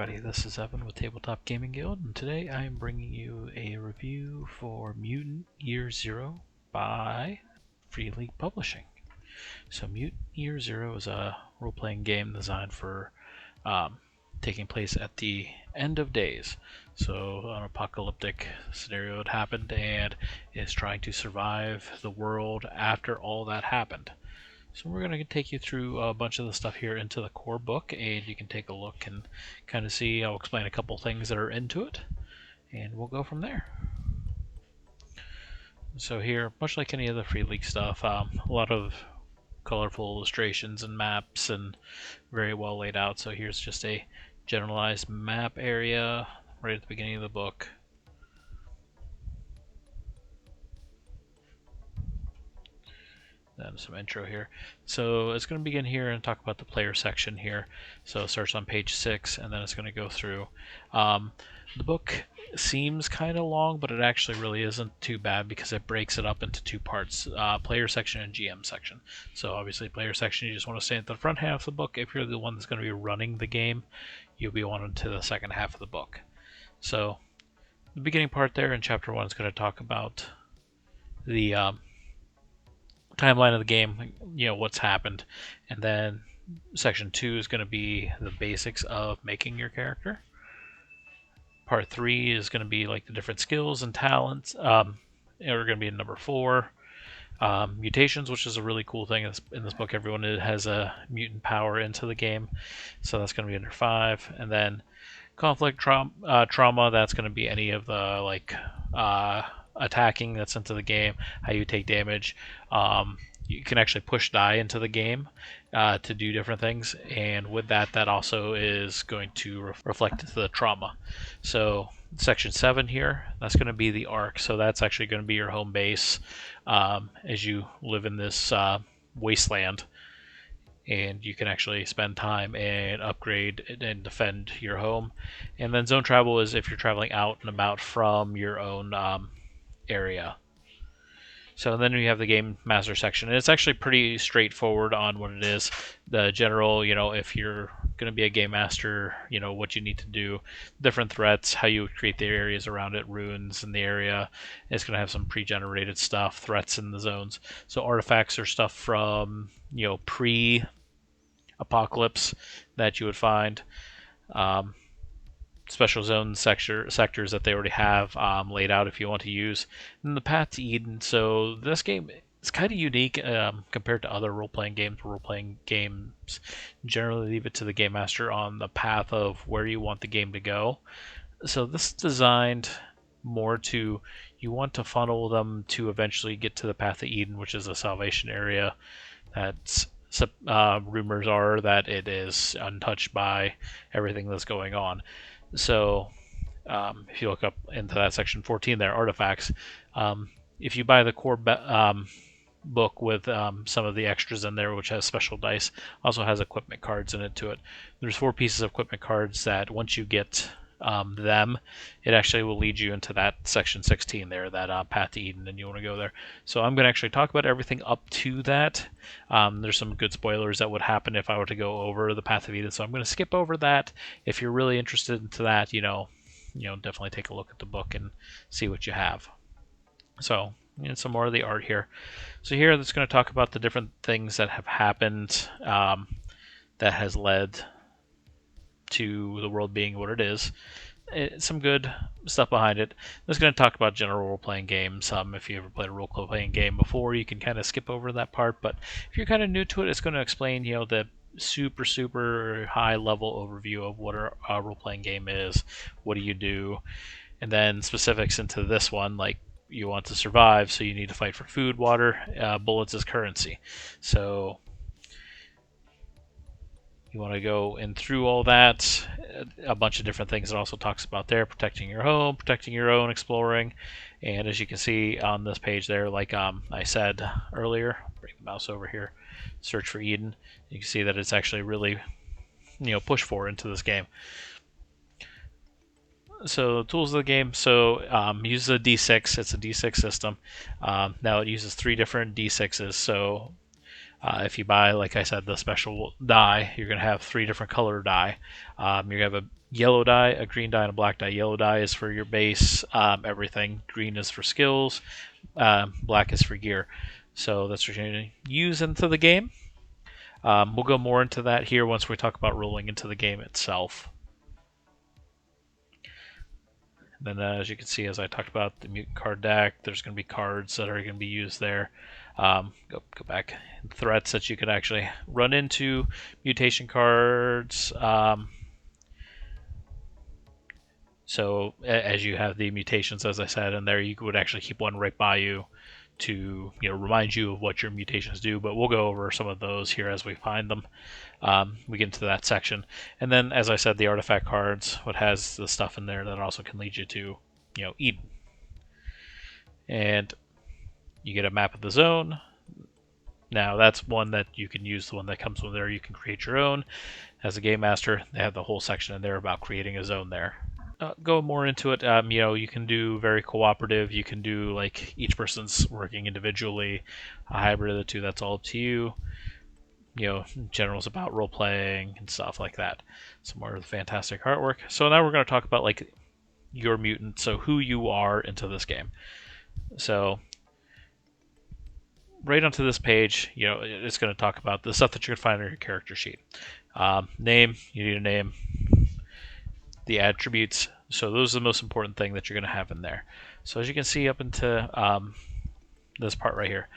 everybody, this is Evan with Tabletop Gaming Guild, and today I am bringing you a review for Mutant Year Zero by Free League Publishing. So Mutant Year Zero is a role-playing game designed for taking place at the end of days. So an apocalyptic scenario had happened and is trying to survive the world after all that happened. So we're going to take you through a bunch of the stuff here into the core book, and you can take a look and kind of see. I'll explain a couple things that are into it, and we'll go from there. So here, much like any of the Free League stuff, a lot of colorful illustrations and maps and very well laid out. So here's just a generalized map area right at the beginning of the book. Then some intro here. So it's going to begin here and talk about the player section here. So it starts on page 6 and then it's going to go through. The book seems kind of long, but it actually really isn't too bad because it breaks it up into two parts, player section and GM section. So obviously player section, you just want to stay at the front half of the book. If you're the one that's going to be running the game, you'll be wanted to the second half of the book. So the beginning part there in chapter 1 is going to talk about the timeline of the game, what's happened, and then section 2 is going to be the basics of making your character. Part 3 is going to be like the different skills and talents. We're going to be in number 4. Mutations, which is a really cool thing in this book. Everyone has a mutant power into the game, so that's going to be under 5. And then conflict trauma, that's going to be any of the attacking that's into the game, how you take damage. You can actually push die into the game to do different things, and with that also is going to reflect the trauma. So section 7 here, that's going to be the arc. So that's actually going to be your home base as you live in this wasteland, and you can actually spend time and upgrade and defend your home. And then zone travel is if you're traveling out and about from your own area. So then we have the game master section, and it's actually pretty straightforward on what it is. The general, if you're going to be a game master, what you need to do, different threats, how you create the areas around it, ruins in the area. It's going to have some pre-generated stuff, threats in the zones. So artifacts are stuff from, pre-apocalypse that you would find. Special zone sectors that they already have laid out if you want to use. And the path to Eden. So this game is kind of unique compared to other role-playing games. Role-playing games generally leave it to the game master on the path of where you want the game to go. So this is designed more to, you want to funnel them to eventually get to the path to Eden, which is a salvation area that's rumors are that it is untouched by everything that's going on. So if you look up into that section 14 there, artifacts, if you buy the core book with some of the extras in there, which has special dice, also has equipment cards in it to it. There's 4 pieces of equipment cards that once you get them, it actually will lead you into that section 16 there, that path to Eden, and you want to go there. So I'm going to actually talk about everything up to that. There's some good spoilers that would happen if I were to go over the path of Eden, so I'm going to skip over that. If you're really interested into that, definitely take a look at the book and see what you have. So some more of the art here. So here it's going to talk about the different things that have happened that has led to the world being what it is. Some good stuff behind it. It's going to talk about general role-playing games. If you ever played a role-playing game before, you can kind of skip over that part. But if you're kind of new to it, it's going to explain, the super high-level overview of what a role-playing game is. What do you do? And then specifics into this one, like you want to survive, so you need to fight for food, water, bullets as currency. So you want to go in through all that, a bunch of different things it also talks about there, protecting your home, protecting your own, exploring. And as you can see on this page there, like I said earlier, bring the mouse over here, search for Eden. You can see that it's actually really, push for into this game. So tools of the game, so uses a D6, it's a D6 system. Now it uses 3 different D6s, so If you buy, like I said, the special die, you're going to have 3 different color die. You're going to have yellow die, a green die, and a black die. Yellow die is for your base, everything. Green is for skills. Black is for gear. So that's what you're going to use into the game. We'll go more into that here once we talk about rolling into the game itself. Then, as you can see, as I talked about the mutant card deck, there's going to be cards that are going to be used there. Go back. Threats that you could actually run into, mutation cards. So as you have the mutations, as I said, in there, you would actually keep one right by you to remind you of what your mutations do. But we'll go over some of those here as we find them. We get into that section, and then, as I said, the artifact cards, what has the stuff in there that also can lead you to, Eden. And you get a map of the zone. Now that's one that you can use. The one that comes with there, you can create your own. As a game master, they have the whole section in there about creating a zone there. Go more into it. You can do very cooperative. You can do like each person's working individually, a hybrid of the two. That's all up to you. General's about role playing and stuff like that. Some more fantastic artwork. So now we're going to talk about like your mutant. So who you are into this game. So right onto this page, it's going to talk about the stuff that you're going to find on your character sheet. Name. You need a name. The attributes. So those are the most important thing that you're going to have in there. So as you can see up into this part right here.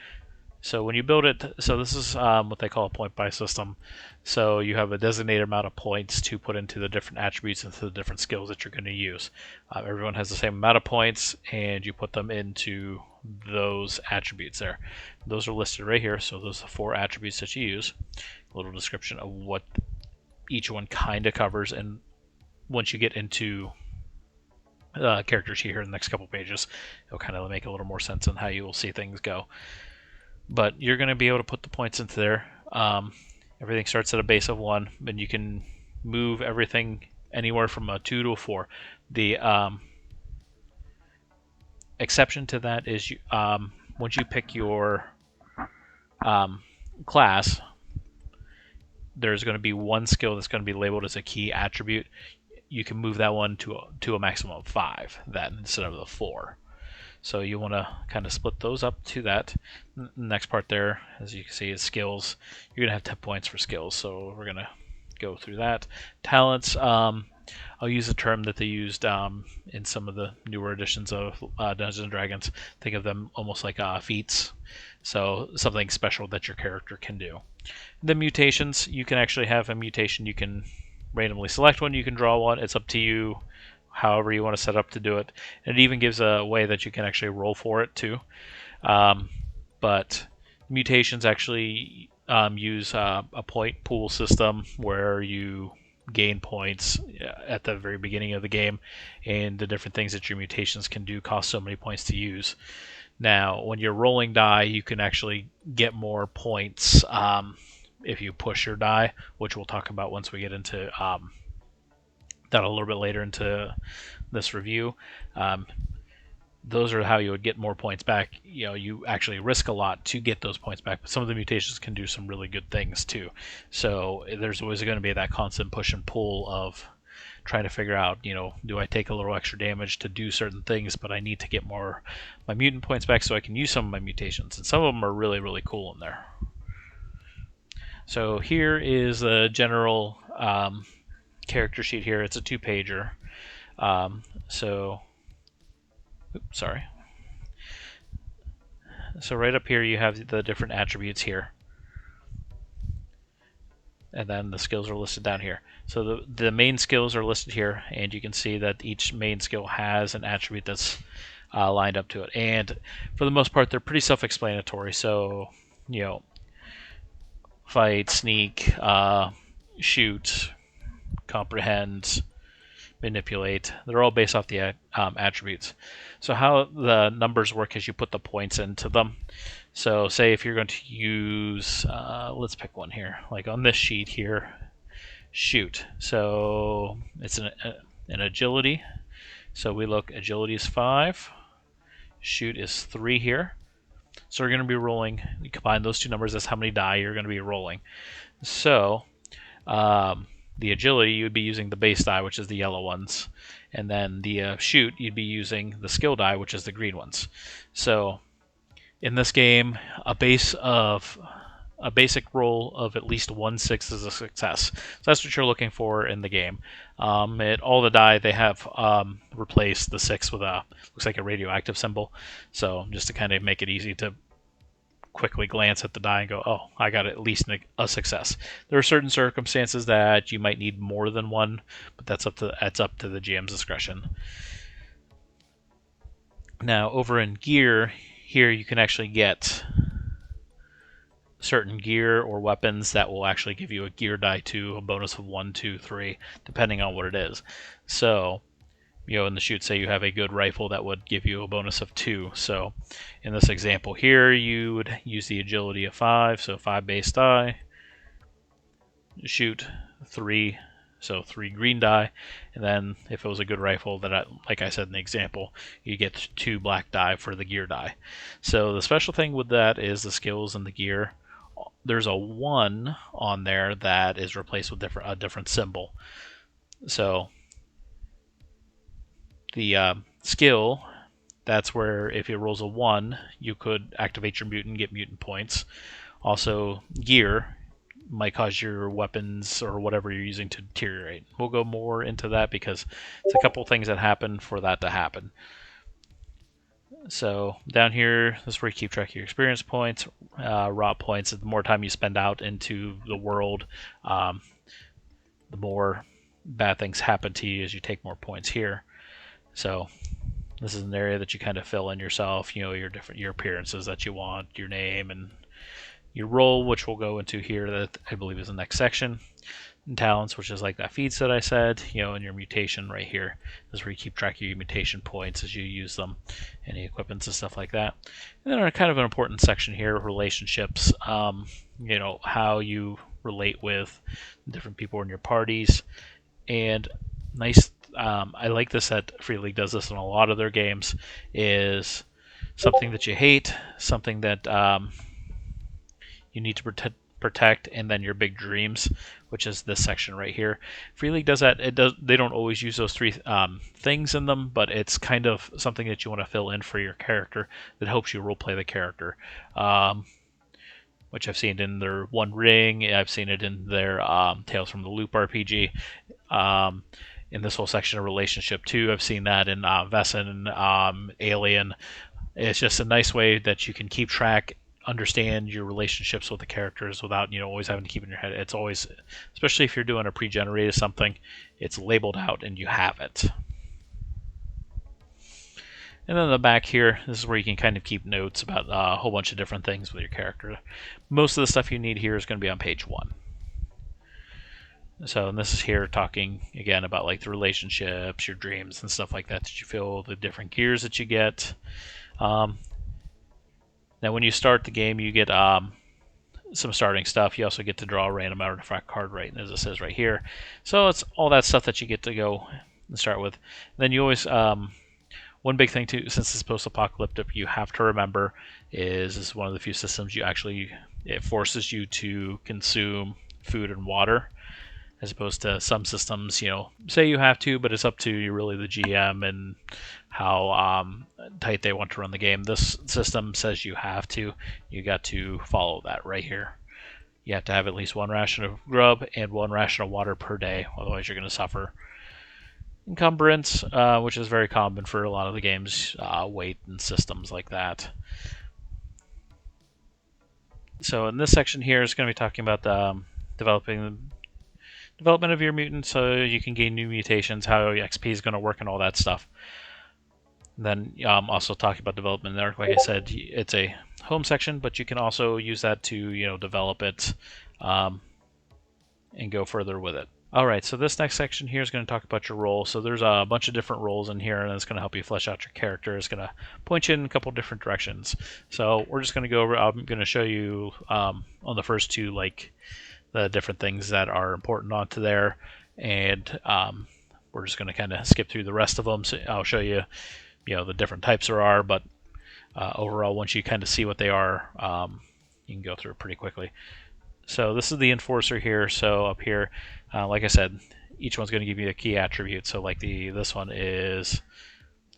So when you build it, so this is what they call a point buy system. So you have a designated amount of points to put into the different attributes, into the different skills that you're going to use. Everyone has the same amount of points, and you put them into those attributes there. Those are listed right here. So those are the 4 attributes that you use. A little description of what each one kind of covers, and once you get into character sheet here in the next couple pages, it'll kind of make a little more sense on how you will see things go. But you're going to be able to put the points into there. Everything starts at a base of 1, and you can move everything anywhere from a 2 to a 4. The exception to that is once you pick your class, there's going to be one skill that's going to be labeled as a key attribute. You can move that one to a maximum of 5 then instead of the 4. So you want to kind of split those up to that. Next part there, as you can see, is skills. You're going to have 10 points for skills, so we're going to go through that. Talents, I'll use a term that they used in some of the newer editions of Dungeons & Dragons. Think of them almost like feats, so something special that your character can do. The mutations, you can actually have a mutation. You can randomly select one, you can draw one. It's up to you however you want to set up to do it. And it even gives a way that you can actually roll for it too. But mutations actually use a point pool system where you gain points at the very beginning of the game, and the different things that your mutations can do cost so many points to use. Now, when you're rolling die, you can actually get more points if you push your die, which we'll talk about once we get into that a little bit later into this review. Those are how you would get more points back. You actually risk a lot to get those points back, but some of the mutations can do some really good things too. So there's always going to be that constant push and pull of trying to figure out, do I take a little extra damage to do certain things, but I need to get more my mutant points back so I can use some of my mutations, and some of them are really, really cool in there. So here is the general character sheet here. It's a 2-pager. Sorry. So right up here you have the different attributes here. And then the skills are listed down here. So the main skills are listed here, and you can see that each main skill has an attribute that's lined up to it. And for the most part, they're pretty self-explanatory. So, fight, sneak, shoot, comprehend, manipulate. They're all based off the attributes. So how the numbers work is you put the points into them. So say if you're going to use, let's pick one here, like on this sheet here, shoot. So it's an agility. So we look, agility is 5, shoot is 3 here. So we're going to be rolling, you combine those two numbers, that's how many die you're going to be rolling. So the agility, you would be using the base die, which is the yellow ones. And then the shoot, you'd be using the skill die, which is the green ones. So in this game, a basic roll of at least 1/6 is a success. So that's what you're looking for in the game. All the die, they have replaced the 6 with looks like a radioactive symbol. So just to kind of make it easy to quickly glance at the die and go, oh, I got at least a success. There are certain circumstances that you might need more than one, but that's up to the GM's discretion. Now, over in gear, here you can actually get certain gear or weapons that will actually give you a gear die 2, a bonus of 1, 2, 3, depending on what it is. So, in the shoot, say you have a good rifle that would give you a bonus of 2. So in this example here, you would use the agility of 5, so 5 base die, shoot 3, so 3 green die, and then if it was a good rifle, that like I said in the example, you get 2 black die for the gear die. So the special thing with that is the skills and the gear. There's a 1 on there that is replaced with a different symbol. So the skill, that's where if it rolls a 1, you could activate your mutant, get mutant points. Also, gear might cause your weapons or whatever you're using to deteriorate. We'll go more into that because it's a couple things that happen for that to happen. So down here, this is where you keep track of your experience points, raw points. The more time you spend out into the world, the more bad things happen to you as you take more points here. So this is an area that you kind of fill in yourself, your appearances that you want, your name, and your role, which we'll go into here, that I believe is the next section. And talents, which is like that feats that I said, and your mutation right here. This is where you keep track of your mutation points as you use them, any equipments and stuff like that. And then kind of an important section here, relationships, how you relate with different people in your parties. And nice, I like this that Free League does this in a lot of their games, is something that you hate, something that you need to protect, and then your big dreams, which is this section right here. Free League does that. They don't always use those 3 things in them, but it's kind of something that you want to fill in for your character that helps you roleplay the character. Which I've seen in their One Ring. I've seen it in their Tales from the Loop RPG. In this whole section of relationship too, I've seen that in Vesson, Alien. It's just a nice way that you can keep track, understand your relationships with the characters without always having to keep in your head. It's always, especially if you're doing a pre-generated something, it's labeled out and you have it. And then in the back here, this is where you can kind of keep notes about a whole bunch of different things with your character. Most of the stuff you need here is going to be on page 1. So, and this is here talking again about like the relationships, your dreams, and stuff like that you feel, the different gears that you get. Now, when you start the game, you get some starting stuff. You also get to draw a random artifact card, right, as it says right here. So it's all that stuff that you get to go and start with. And then you always, one big thing too, since it's post-apocalyptic, you have to remember is one of the few systems it forces you to consume food and water, as opposed to some systems, say you have to, but it's up to you, really, the GM and how tight they want to run the game. This system says you have to. You got to follow that right here. You have to have at least 1 ration of grub and 1 ration of water per day, otherwise you're going to suffer encumbrance, which is very common for a lot of the games, weight and systems like that. So in this section here is going to be talking about the development of your mutant, so you can gain new mutations, how XP is going to work, and all that stuff. And then also talking about development there. Like I said, it's a home section, but you can also use that to develop it and go further with it. All right, so this next section here is going to talk about your role. So there's a bunch of different roles in here, and it's going to help you flesh out your character. It's going to point you in a couple different directions. So we're just going to go over. I'm going to show you on the first 2, like the different things that are important onto there, and we're just going to kind of skip through the rest of them. So I'll show you, the different types there are, but overall, once you kind of see what they are, you can go through it pretty quickly. So this is the enforcer here. So up here, like I said, each one's going to give you a key attribute. So like this one is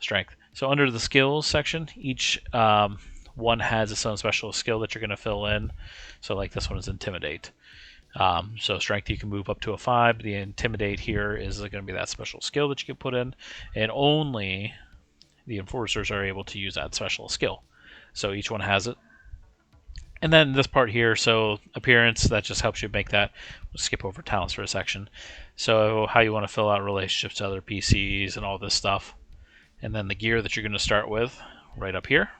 strength. So under the skills section, each one has its own special skill that you're going to fill in. So like this one is intimidate. So strength you can move up to a 5. The intimidate here is going to be that special skill that you can put in, and only the enforcers are able to use that special skill. So each one has it. And then this part here, so appearance, that just helps you make that. We'll skip over talents for a section. So how you want to fill out relationships to other PCs and all this stuff. And then the gear that you're going to start with right up here.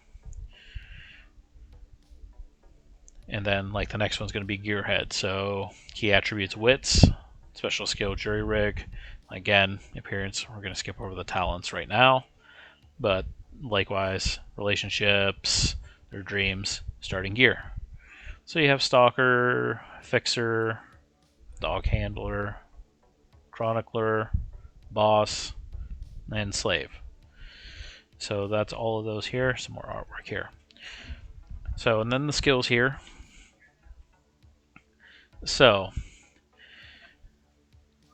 And then like the next one's going to be gearhead. So key attributes, wits, special skill, jury rig. Again, appearance, we're going to skip over the talents right now. But likewise, relationships, their dreams, starting gear. So you have stalker, fixer, dog handler, chronicler, boss, and slave. So that's all of those here. Some more artwork here. So, and then the skills here. So,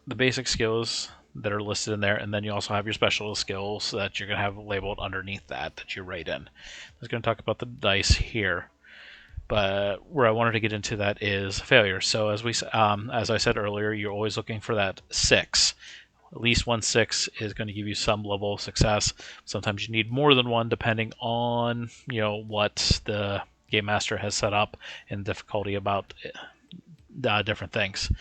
the basic skills that are listed in there, and then you also have your special skills that you're going to have labeled underneath that you write in. I was going to talk about the dice here, but where I wanted to get into that is failure. So as I said earlier, you're always looking for that 6. At least 1 6 is going to give you some level of success. Sometimes you need more than one, depending on what the game master has set up and difficulty about different things.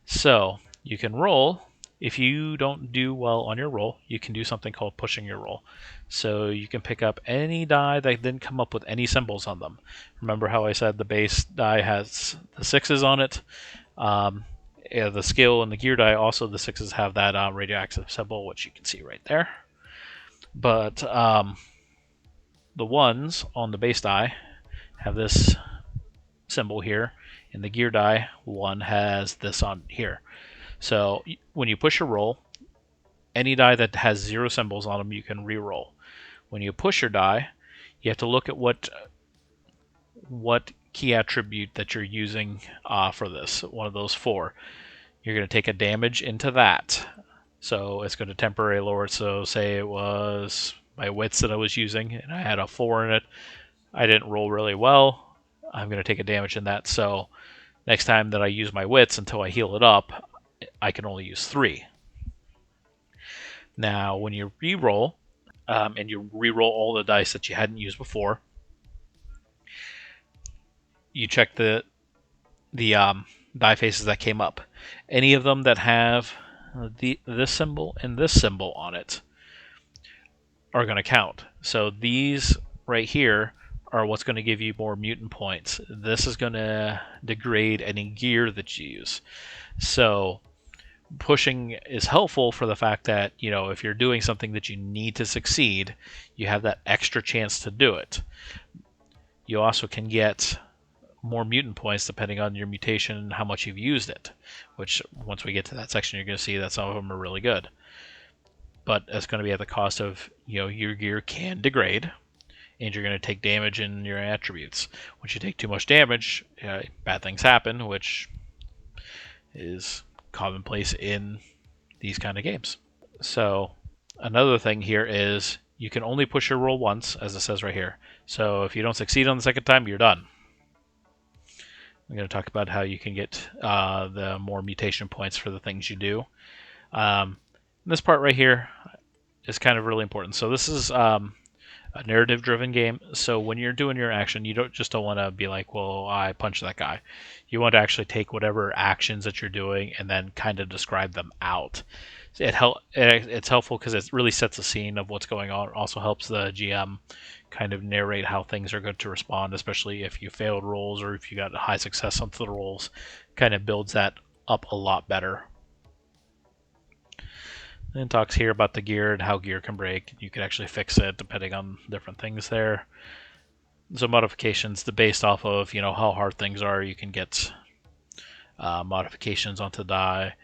So you can roll. If you don't do well on your roll, you can do something called pushing your roll. So you can pick up any die that didn't come up with any symbols on them. Remember how I said the base die has the 6s on it? The skill and the gear die, also the 6s have that radioactive symbol, which you can see right there. But the 1s on the base die have this symbol here, and the gear die 1 has this on here. So when you push a roll, any die that has 0 symbols on them, you can re-roll. When you push your die, you have to look at what key attribute that you're using for this, one of those 4. You're going to take a damage into that. So it's going to temporarily lower it. So say it was my wits that I was using, and I had a 4 in it. I didn't roll really well. I'm going to take a damage in that. So next time that I use my wits until I heal it up, I can only use 3. Now, when you re-roll, and you re-roll all the dice that you hadn't used before, you check the die faces that came up. Any of them that have this symbol and this symbol on it are going to count. So these right here are what's going to give you more mutant points. This is going to degrade any gear that you use. So pushing is helpful for the fact that, if you're doing something that you need to succeed, you have that extra chance to do it. You also can get more mutant points depending on your mutation and how much you've used it, which once we get to that section, you're going to see that some of them are really good. But it's going to be at the cost of, your gear can degrade, and you're going to take damage in your attributes. Once you take too much damage, bad things happen, which is commonplace in these kind of games. So another thing here is you can only push your roll once, as it says right here. So if you don't succeed on the second time, you're done. I'm going to talk about how you can get the more mutation points for the things you do. This part right here is kind of really important. So this is a narrative-driven game. So when you're doing your action, you don't want to be like, well, I punched that guy. You want to actually take whatever actions that you're doing and then kind of describe them out. It's helpful because it really sets the scene of what's going on. It also helps the GM kind of narrate how things are going to respond, especially if you failed rolls or if you got high success on the rolls. Kind of builds that up a lot better. And talks here about the gear and how gear can break. You can actually fix it depending on different things there. So modifications based off of how hard things are. You can get modifications onto the die.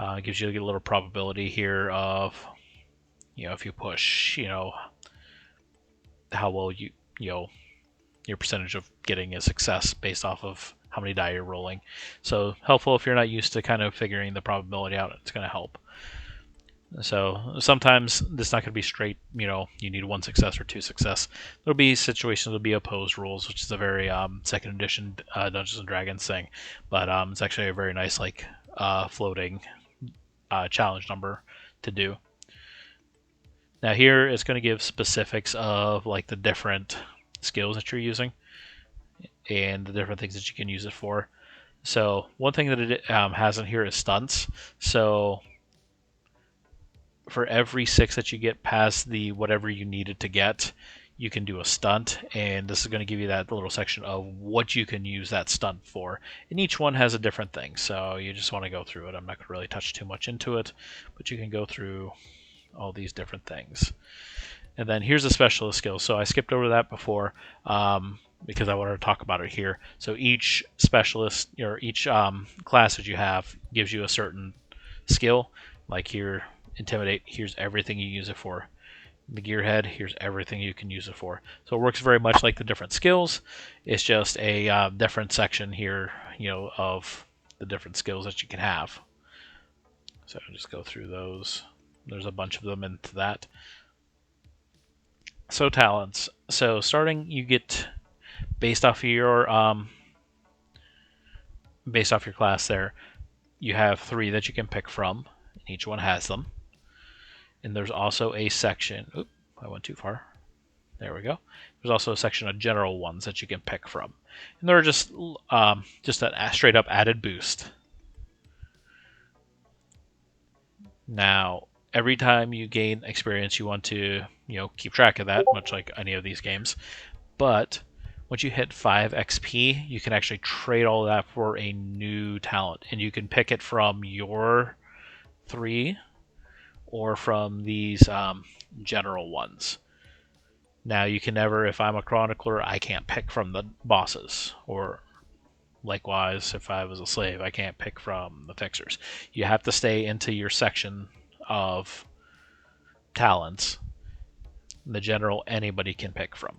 It gives you a little probability here of if you push how well your percentage of getting a success based off of how many die you're rolling. So helpful if you're not used to kind of figuring the probability out. It's going to help. So sometimes this is not going to be straight, you need 1 success or 2 success. There'll be situations, there'll be opposed rules, which is a very second edition Dungeons and Dragons thing. But it's actually a very nice floating challenge number to do. Now here it's going to give specifics of the different skills that you're using and the different things that you can use it for. So one thing that it has in here is stunts. So for every 6 that you get past the whatever you needed to get, you can do a stunt, and this is going to give you that little section of what you can use that stunt for. And each one has a different thing, so you just want to go through it. I'm not going to really touch too much into it, but you can go through all these different things. And then here's the specialist skills. So I skipped over that before because I wanted to talk about it here. So each specialist, or each class that you have gives you a certain skill. Like here, Intimidate, here's everything you use it for. The Gearhead, here's everything you can use it for. So it works very much like the different skills. It's just a different section here, of the different skills that you can have. So I'll just go through those. There's a bunch of them into that. So talents. So starting, you get based off your class there. You have 3 that you can pick from. Each one has them. And there's also a section. Oop, I went too far. There we go. There's also a section of general ones that you can pick from, and they're just a straight up added boost. Now, every time you gain experience, you want to keep track of that, much like any of these games. But once you hit 5 XP, you can actually trade all that for a new talent, and you can pick it from your 3 or from these general ones. Now you can never, if I'm a chronicler, I can't pick from the bosses, or likewise, if I was a slave, I can't pick from the fixers. You have to stay into your section of talents. The general, anybody can pick from.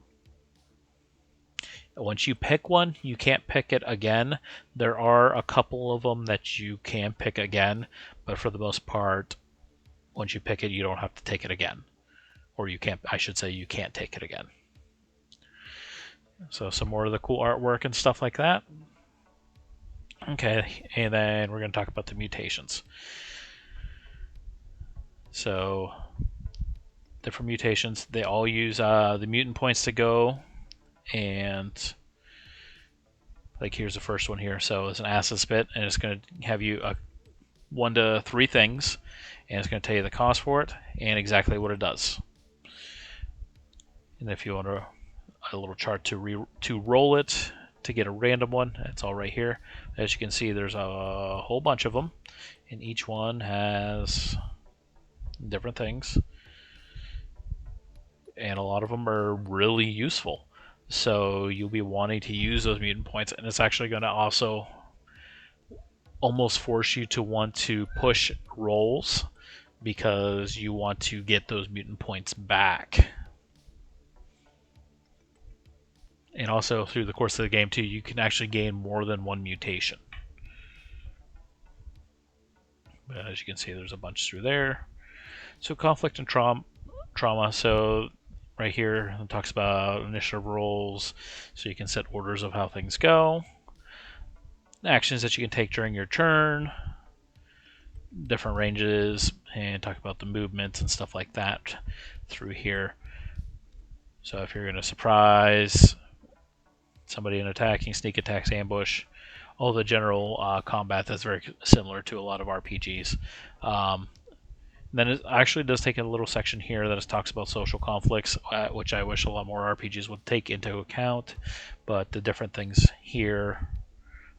Once you pick one, you can't pick it again. There are a couple of them that you can pick again, but for the most part, once you pick it, you don't have to take it again. Or you can't, I should say, you can't take it again. So some more of the cool artwork and stuff like that. Okay, and then we're going to talk about the mutations. So different mutations, they all use the mutant points to go, and here's the first one here. So it's an acid spit, and it's going to have you 1 to 3 things, and it's going to tell you the cost for it and exactly what it does. And if you want a little chart to roll it to get a random one, it's all right here. As you can see, there's a whole bunch of them, and each one has different things, and a lot of them are really useful. So you'll be wanting to use those mutant points, and it's actually going to also almost force you to want to push rolls because you want to get those mutant points back. And also through the course of the game too, you can actually gain more than 1 mutation. But as you can see, there's a bunch through there. So conflict and trauma. So right here it talks about initiative rolls, so you can set orders of how things go. Actions that you can take during your turn, different ranges, and talk about the movements and stuff like that through here. So if you're going to surprise somebody in attacking, sneak attacks, ambush, all the general combat that's very similar to a lot of RPGs. Then it actually does take a little section here that talks about social conflicts, which I wish a lot more RPGs would take into account, but the different things here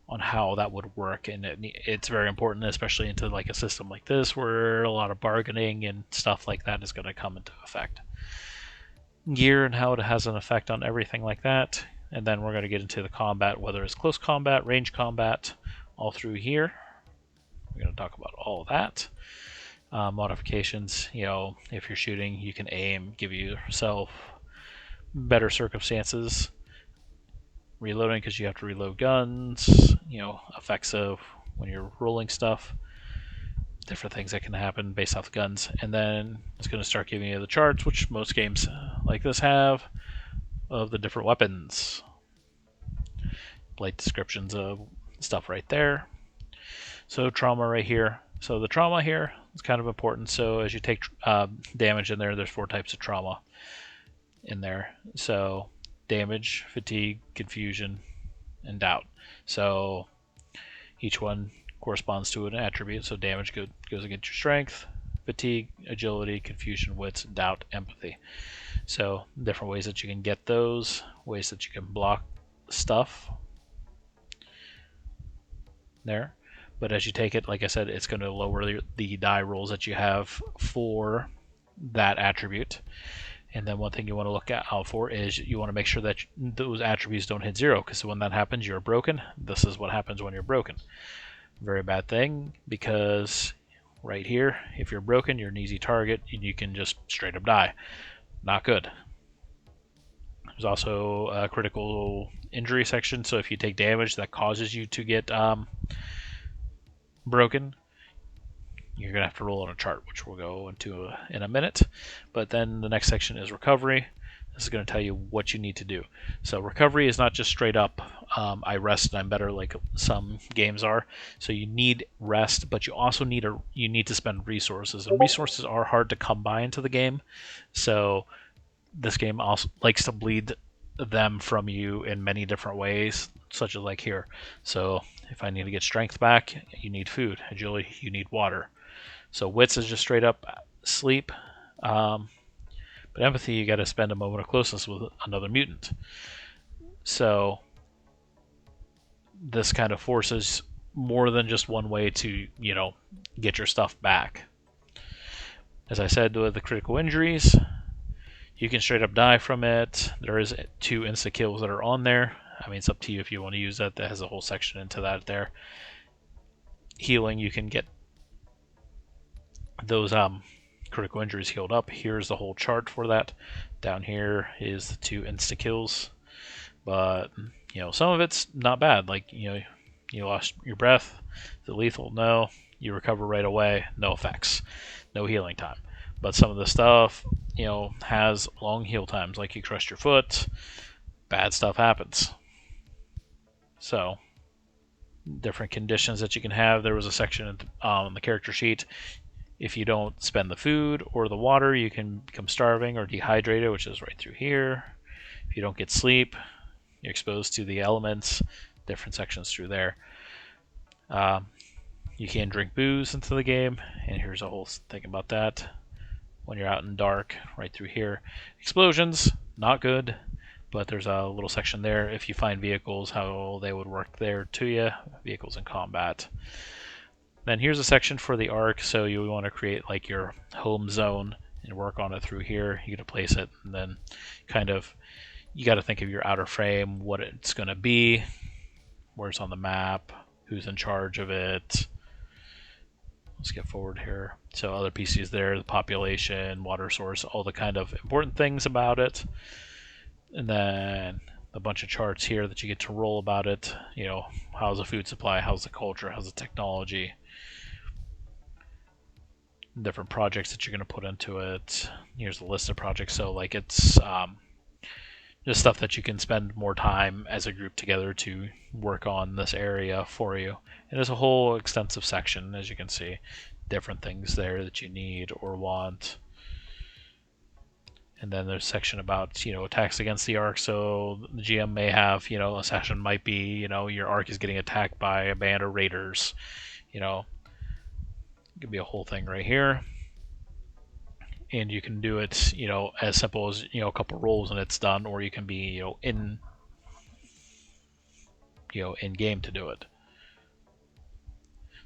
on how that would work, and it's very important, especially into a system like this where a lot of bargaining and stuff like that is going to come into effect. Gear and how it has an effect on everything like that, and then we're going to get into the combat, whether it's close combat, range combat, all through here. We're going to talk about all of that. Modifications, if you're shooting, you can aim, give yourself better circumstances. reloading because you have to reload guns, effects of when you're rolling stuff, different things that can happen based off guns. And then it's going to start giving you the charts, which most games like this have, of the different weapons. Light descriptions of stuff right there. So trauma right here. So the trauma here is kind of important. So as you take damage in there, there's 4 types of trauma in there. So damage, fatigue, confusion, and doubt. So each one corresponds to an attribute. So damage goes against your strength, fatigue, agility, confusion, wits, doubt, empathy. So different ways that you can get those, ways that you can block stuff there. But as you take it, like I said, it's going to lower the die rolls that you have for that attribute. And then one thing you want to look out for is you want to make sure that those attributes don't hit 0, because when that happens, you're broken. This is what happens when you're broken. Very bad thing, because right here, if you're broken, you're an easy target, and you can just straight up die. Not good. There's also a critical injury section, so if you take damage that causes you to get broken, you're going to have to roll on a chart, which we'll go into in a minute. But then the next section is recovery. This is going to tell you what you need to do. So recovery is not just straight up, I rest and I'm better, like some games are. So you need rest, but you also need to spend resources. And resources are hard to come by into the game. So this game also likes to bleed them from you in many different ways, such as like here. So if I need to get strength back, you need food. Agility, you need water. So wits is just straight up sleep. But empathy, you got to spend a moment of closeness with another mutant. So this kind of forces more than just one way to, get your stuff back. As I said, with the critical injuries, you can straight up die from it. There is 2 insta kills that are on there. I mean, it's up to you if you want to use that. That has a whole section into that there. Healing, you can get those critical injuries healed up. Here's the whole chart for that. Down here is the 2 insta kills, but some of it's not bad. Like you lost your breath. Is it lethal? No. You recover right away. No effects. No healing time. But some of the stuff has long heal times. Like you crushed your foot, bad stuff happens. So different conditions that you can have. There was a section on the character sheet. If you don't spend the food or the water, you can become starving or dehydrated, which is right through here. If you don't get sleep, you're exposed to the elements, different sections through there. You can drink booze into the game, and here's a whole thing about that. When you're out in dark, right through here. Explosions, not good, but there's a little section there. If you find vehicles, how they would work there to you. Vehicles in combat. Then here's a section for the arc, so you want to create like your home zone and work on it through here. You got to place it, and then you got to think of your outer frame, what it's going to be, where it's on the map, who's in charge of it. Let's get forward here. So other PCs there, the population, water source, all the kind of important things about it. And then a bunch of charts here that you get to roll about it. How's the food supply, how's the culture, how's the technology. Different projects that you're going to put into it. Here's the list of projects. So like it's just stuff that you can spend more time as a group together to work on this area for you. And there's a whole extensive section, as you can see, different things there that you need or want. And then there's a section about attacks against the arc. So the GM may have a section might be your arc is getting attacked by a band of raiders. It could be a whole thing right here, and you can do it as simple as a couple rolls and it's done, or you can be in game to do it.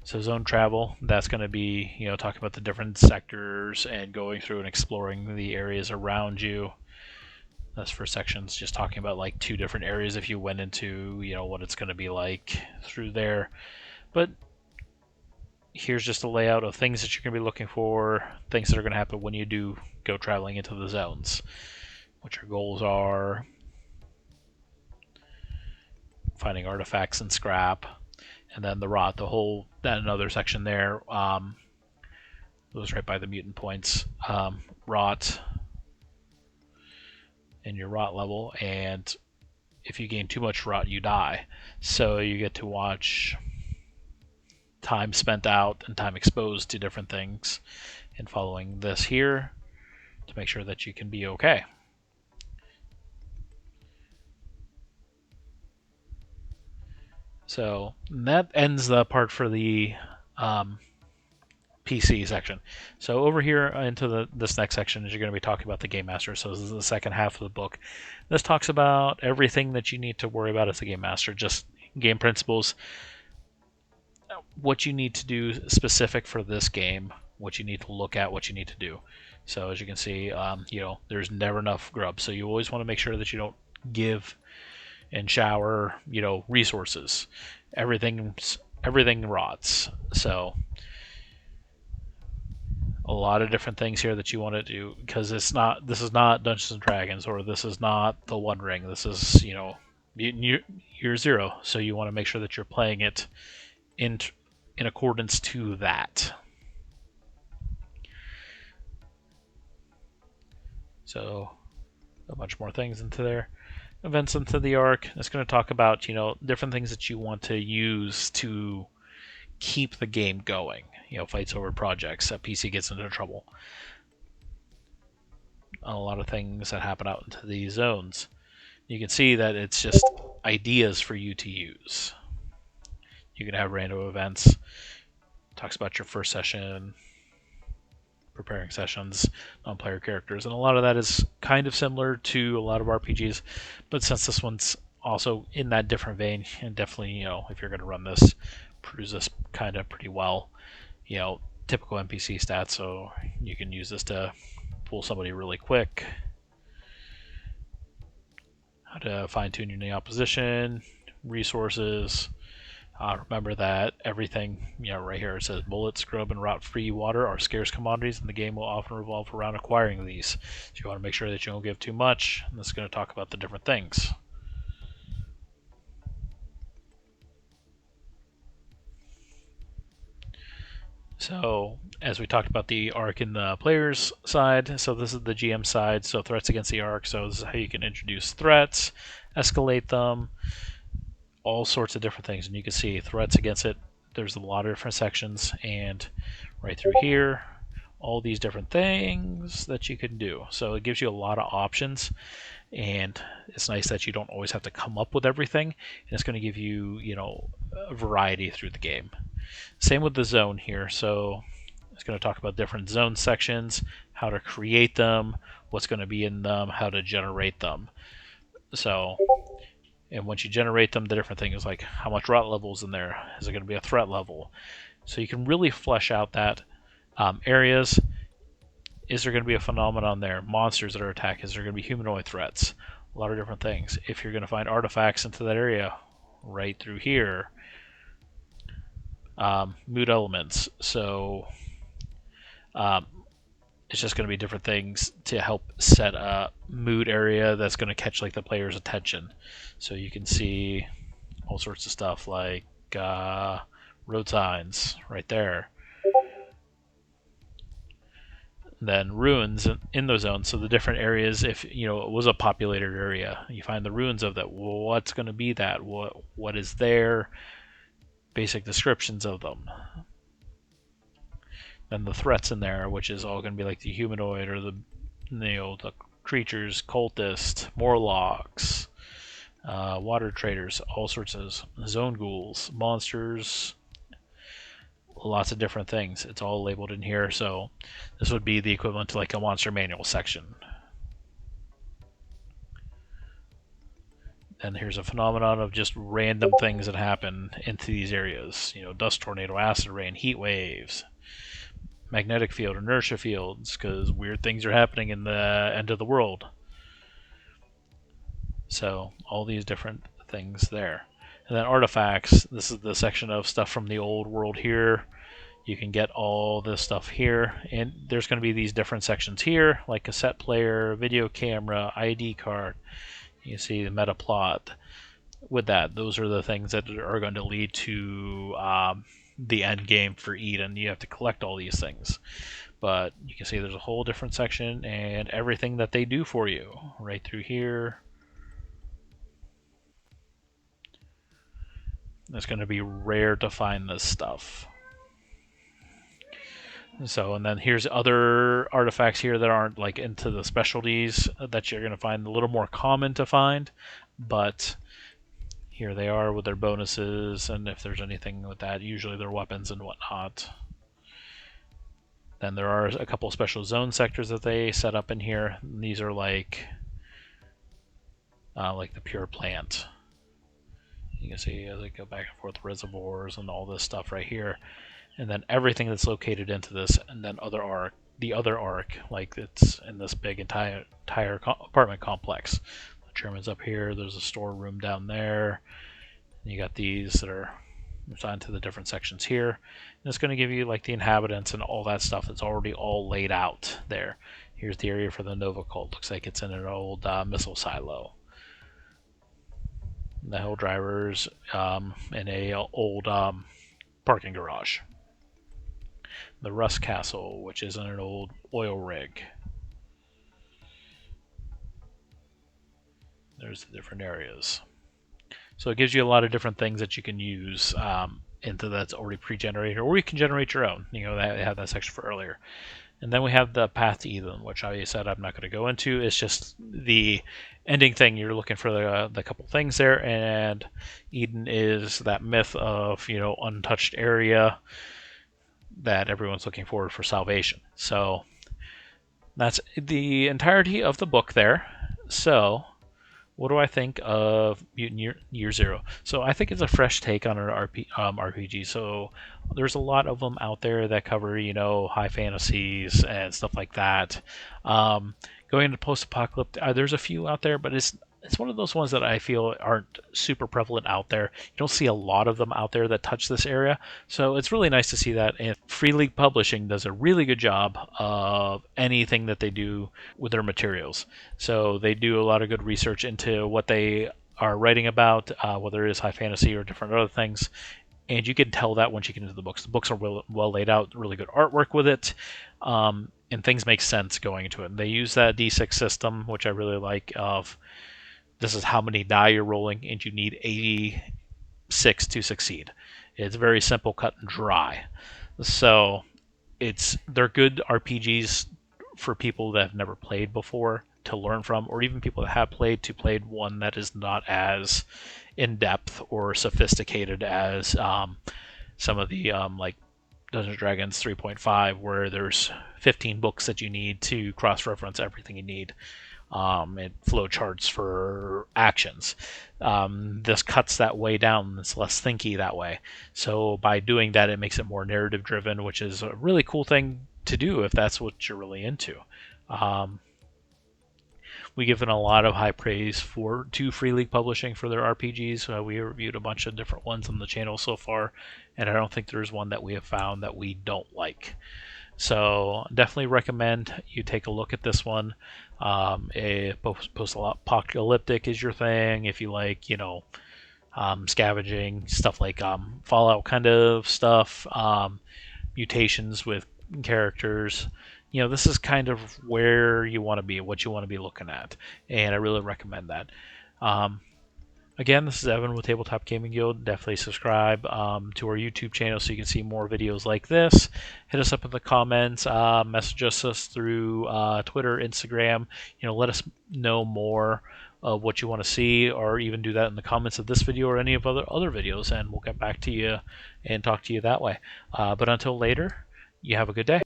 So zone travel, that's going to be talking about the different sectors and going through and exploring the areas around you. That's for sections, just talking about like 2 different areas if you went into what it's going to be like through there. But here's just a layout of things that you're going to be looking for, things that are going to happen when you do go traveling into the zones, what your goals are. finding artifacts and scrap, and then the rot, that another section there goes right by the mutant points. Rot and your rot level, and if you gain too much rot, you die. So you get to watch time spent out and time exposed to different things, and following this here to make sure that you can be okay. So that ends the part for the PC section. So over here into this next section is you're going to be talking about the Game Master. So this is the second half of the book. This talks about everything that you need to worry about as a Game Master, just game principles, what you need to do specific for this game, what you need to look at, what you need to do. So as you can see, there's never enough grub. So you always want to make sure that you don't give and shower, resources. Everything rots. So a lot of different things here that you want to do, because this is not Dungeons and Dragons, or this is not the One Ring. This is Year Zero. So you want to make sure that you're playing it in accordance to that. So a bunch more things into there. Events into the arc. It's going to talk about different things that you want to use to keep the game going. Fights over projects. A PC gets into trouble. A lot of things that happen out into these zones. You can see that it's just ideas for you to use. You can have random events. Talks about your first session, preparing sessions, non-player characters, and a lot of that is kind of similar to a lot of RPGs, but since this one's also in that different vein, and definitely, if you're going to run this, peruse this kind of pretty well. Typical NPC stats, so you can use this to pull somebody really quick. How to fine-tune the opposition, resources. Remember that everything, right here it says bullets, scrub, and rot-free water are scarce commodities, and the game will often revolve around acquiring these. So you want to make sure that you don't give too much, and this is going to talk about the different things. So, as we talked about the arc in the player's side, so this is the GM side, so threats against the arc, so this is how you can introduce threats, escalate them, all sorts of different things, and you can see threats against it. There's a lot of different sections, and right through here, all these different things that you can do. So it gives you a lot of options, and it's nice that you don't always have to come up with everything, and it's going to give you, a variety through the game. Same with the zone here. So it's going to talk about different zone sections, how to create them, what's going to be in them, how to generate them. So, and once you generate them, the different things like how much rot level is in there. Is it going to be a threat level? So you can really flesh out that areas. Is there going to be a phenomenon there? Monsters that are attacked? Is there going to be humanoid threats? A lot of different things. If you're going to find artifacts into that area, right through here. Mood elements. So it's just going to be different things to help set a mood area that's going to catch the player's attention. So you can see all sorts of stuff like road signs right there. Then ruins in those zones. So the different areas, if it was a populated area, you find the ruins of that. What's going to be that? What is there? Basic descriptions of them. Then the threats in there, which is all going to be like the humanoid or the creatures, cultists, Morlocks, water traders, all sorts of zone ghouls, monsters, lots of different things. It's all labeled in here, so this would be the equivalent to a monster manual section. And here's a phenomenon of just random things that happen into these areas. Dust tornado, acid rain, heat waves, magnetic field, inertia fields, because weird things are happening in the end of the world. So all these different things there. And then artifacts, this is the section of stuff from the old world here. You can get all this stuff here, and there's going to be these different sections here, like cassette player, video camera, ID card. You see the meta plot. with that, those are the things that are going to lead to the end game for Eden. You have to collect all these things. But you can see there's a whole different section and everything that they do for you right through here. It's going to be rare to find this stuff. So, and then here's other artifacts here that aren't like into the specialties that you're going to find a little more common to find, but here they are with their bonuses, and if there's anything with that, usually their weapons and whatnot. Then there are a couple special zone sectors that they set up in here. These are like the pure plant. You can see as they go back and forth reservoirs and all this stuff right here. And then everything that's located into this, and then the other arc, like it's in this big entire apartment complex. The German's up here, there's a storeroom down there, and you got these that are assigned to the different sections here. And it's going to give you like the inhabitants and all that stuff that's already all laid out there. Here's the area for the Nova Cult. Looks like it's in an old missile silo. The Hill Drivers in a old parking garage. The Rust Castle, which is in an old oil rig. There's the different areas. So it gives you a lot of different things that you can use into that's already pre-generated, or you can generate your own. You know, they had that section for earlier. And then we have the Path to Eden, which I said I'm not going to go into. It's just the ending thing. You're looking for the couple things there, and Eden is that myth of, you know, untouched area that everyone's looking forward for salvation. So that's the entirety of the book there. So what do I think of Mutant Year Zero? So I think it's a fresh take on an RPG. So there's a lot of them out there that cover, you know, high fantasies and stuff like that. Going into post-apocalyptic, there's a few out there, but it's one of those ones that I feel aren't super prevalent out there. You don't see a lot of them out there that touch this area, so it's really nice to see that. And Free League Publishing does a really good job of anything that they do with their materials. So they do a lot of good research into what they are writing about, whether it is high fantasy or different other things. And you can tell that once you get into the books. The books are well laid out, really good artwork with it, and things make sense going into it. And they use that D6 system, which I really like, of this is how many die you're rolling, and you need 86 to succeed. It's very simple, cut and dry. So they're good RPGs for people that have never played before to learn from, or even people that have played one that is not as in-depth or sophisticated as some of the like Dungeons & Dragons 3.5, where there's 15 books that you need to cross-reference everything you need. And flow charts for actions. This cuts that way down. It's less thinky that way. So by doing that, it makes it more narrative driven, which is a really cool thing to do if that's what you're really into. We given a lot of high praise to Free League Publishing for their RPGs. We reviewed a bunch of different ones on the channel so far, and I don't think there's one that we have found that we don't like. So definitely recommend you take a look at this one. Post-apocalyptic is your thing. If you like, you know, scavenging, stuff like Fallout kind of stuff, mutations with characters. You know, this is kind of where you want to be, what you want to be looking at. And I really recommend that. Again, this is Evan with Tabletop Gaming Guild. Definitely subscribe to our YouTube channel so you can see more videos like this. Hit us up in the comments. Message us through Twitter, Instagram. You know, let us know more of what you want to see, or even do that in the comments of this video or any of other videos, and we'll get back to you and talk to you that way. But until later, you have a good day.